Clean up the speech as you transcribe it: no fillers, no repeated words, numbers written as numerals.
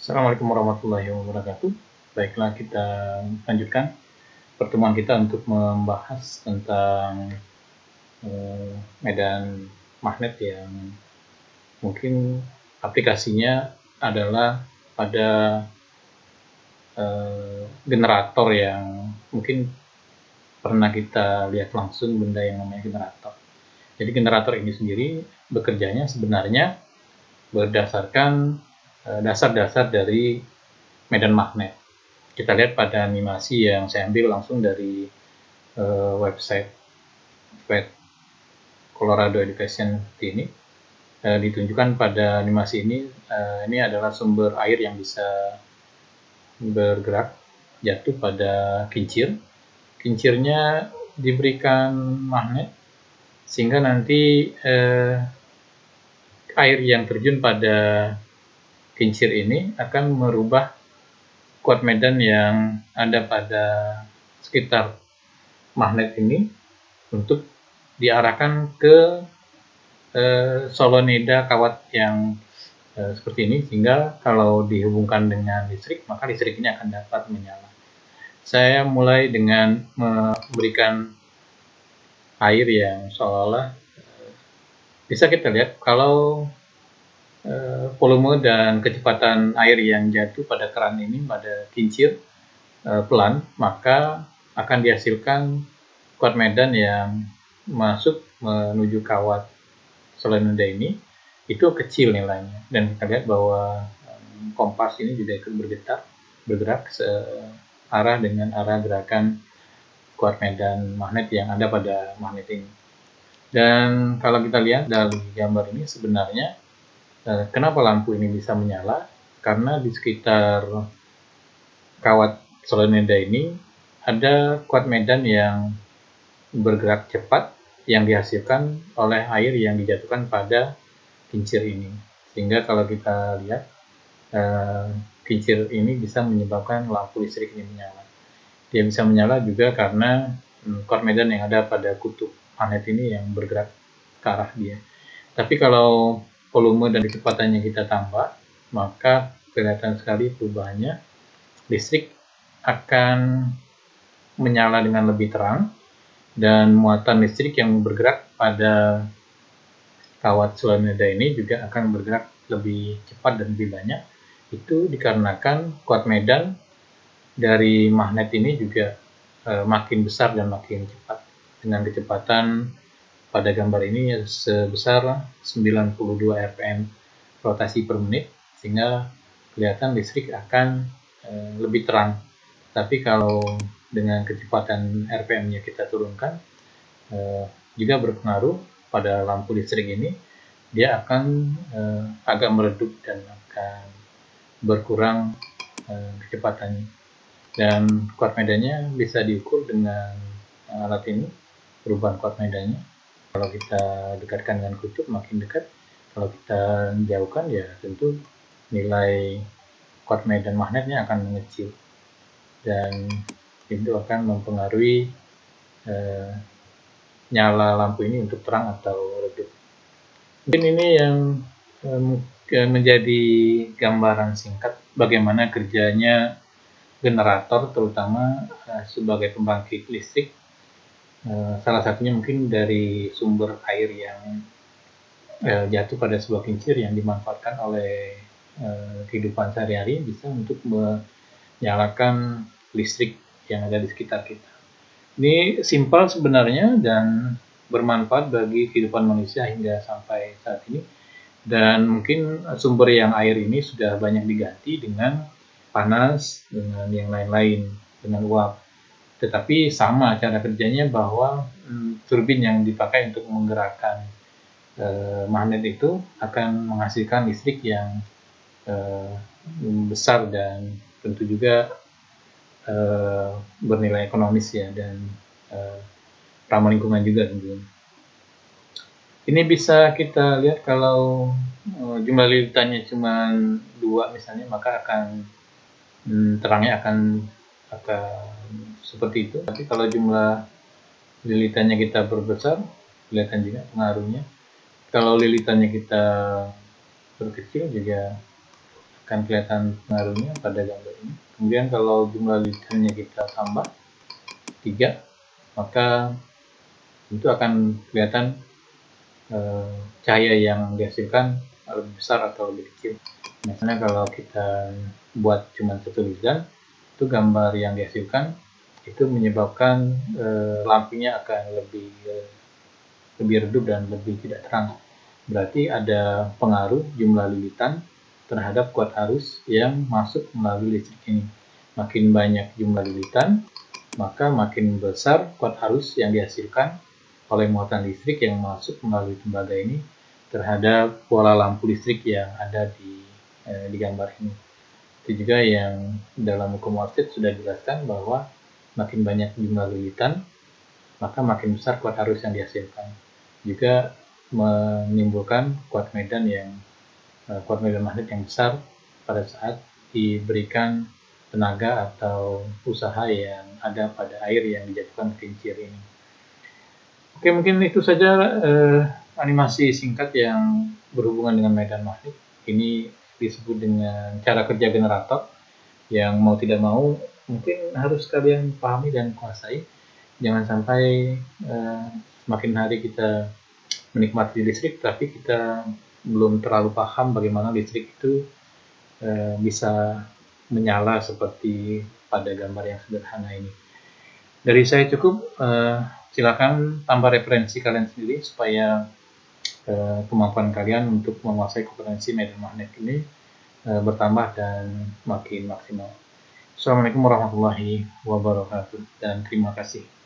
Assalamualaikum warahmatullahi wabarakatuh. Baiklah, kita lanjutkan pertemuan kita untuk membahas tentang medan magnet yang mungkin aplikasinya adalah pada generator yang mungkin pernah kita lihat langsung benda yang namanya generator. Jadi generator ini sendiri bekerjanya sebenarnya berdasarkan dasar-dasar dari medan magnet. Kita lihat pada animasi yang saya ambil langsung dari website Colorado Education ini. Ditunjukkan pada animasi ini adalah sumber air yang bisa bergerak jatuh pada kincir. Kincirnya diberikan magnet sehingga nanti air yang terjun pada kincir ini akan merubah kuat medan yang ada pada sekitar magnet ini untuk diarahkan ke solenoida kawat yang seperti ini, sehingga kalau dihubungkan dengan listrik, maka listrik ini akan dapat menyala. Saya mulai dengan memberikan air yang seolah-olah bisa kita lihat kalau volume dan kecepatan air yang jatuh pada keran ini, pada kincir pelan, maka akan dihasilkan kuat medan yang masuk menuju kawat solenoida ini itu kecil nilainya, dan kita lihat bahwa kompas ini juga ikut bergerak searah dengan arah gerakan kuat medan magnet yang ada pada magnet ini. Dan kalau kita lihat dari gambar ini, sebenarnya kenapa lampu ini bisa menyala? Karena di sekitar kawat solenoida ini ada kuat medan yang bergerak cepat yang dihasilkan oleh air yang dijatuhkan pada kincir ini. Sehingga kalau kita lihat kincir ini bisa menyebabkan lampu listrik ini menyala. Dia bisa menyala juga karena kuat medan yang ada pada kutub magnet ini yang bergerak ke arah dia. Tapi kalau volume dan kecepatannya kita tambah, maka kelihatan sekali perubahannya. Listrik akan menyala dengan lebih terang, dan muatan listrik yang bergerak pada kawat solenoida ini juga akan bergerak lebih cepat dan lebih banyak. Itu dikarenakan kuat medan dari magnet ini juga makin besar dan makin cepat, dengan kecepatan pada gambar ini sebesar 92 rpm rotasi per menit, sehingga kelihatan listrik akan lebih terang. Tapi kalau dengan kecepatan rpm-nya kita turunkan, juga berpengaruh pada lampu listrik ini. Dia akan agak meredup dan akan berkurang kecepatannya. Dan kuat medannya bisa diukur dengan alat ini, perubahan kuat medannya. Kalau kita dekatkan dengan kutub makin dekat, kalau kita jauhkan ya tentu nilai kuat medan magnetnya akan mengecil, dan itu akan mempengaruhi nyala lampu ini untuk terang atau redup. Mungkin ini yang menjadi gambaran singkat bagaimana kerjanya generator, terutama sebagai pembangkit listrik. Salah satunya mungkin dari sumber air yang jatuh pada sebuah kincir yang dimanfaatkan oleh kehidupan sehari-hari, bisa untuk menyalakan listrik yang ada di sekitar kita. Ini simpel sebenarnya dan bermanfaat bagi kehidupan manusia hingga sampai saat ini. Dan mungkin sumber yang air ini sudah banyak diganti dengan panas, dengan yang lain-lain, dengan uap. Tetapi sama cara kerjanya, bahwa turbin yang dipakai untuk menggerakkan magnet itu akan menghasilkan listrik yang besar dan tentu juga bernilai ekonomis ya, dan ramah lingkungan juga tentunya. Ini bisa kita lihat kalau jumlah lilitannya cuma 2 misalnya, maka akan terangnya akan seperti itu. Tapi kalau jumlah lilitannya kita perbesar, kelihatan juga pengaruhnya. Kalau lilitannya kita berkecil juga akan kelihatan pengaruhnya pada gambar ini. Kemudian kalau jumlah liternya kita tambah 3, maka itu akan kelihatan cahaya yang dihasilkan lebih besar atau lebih kecil. Misalnya kalau kita buat cuma satu lukisan, itu gambar yang dihasilkan itu menyebabkan lampunya akan lebih redup dan lebih tidak terang. Berarti ada pengaruh jumlah lilitan terhadap kuat arus yang masuk melalui listrik ini. Makin banyak jumlah lilitan, maka makin besar kuat arus yang dihasilkan oleh muatan listrik yang masuk melalui tembaga ini terhadap pola lampu listrik yang ada di gambar ini. Itu juga yang dalam hukum Oersted sudah dijelaskan bahwa makin banyak jumlah lilitan, maka makin besar kuat arus yang dihasilkan. Juga menimbulkan kuat medan magnet yang besar pada saat diberikan tenaga atau usaha yang ada pada air yang dijatuhkan ke kincir ini. Oke, mungkin itu saja animasi singkat yang berhubungan dengan medan magnet. Ini disebut dengan cara kerja generator yang mau tidak mau mungkin harus kalian pahami dan kuasai. Jangan sampai semakin hari kita menikmati listrik tapi kita belum terlalu paham bagaimana listrik itu bisa menyala seperti pada gambar yang sederhana ini. Dari saya cukup, silakan tambah referensi kalian sendiri supaya kemampuan kalian untuk menguasai kompetensi medan magnet ini bertambah dan makin maksimal. Assalamualaikum warahmatullahi wabarakatuh dan terima kasih.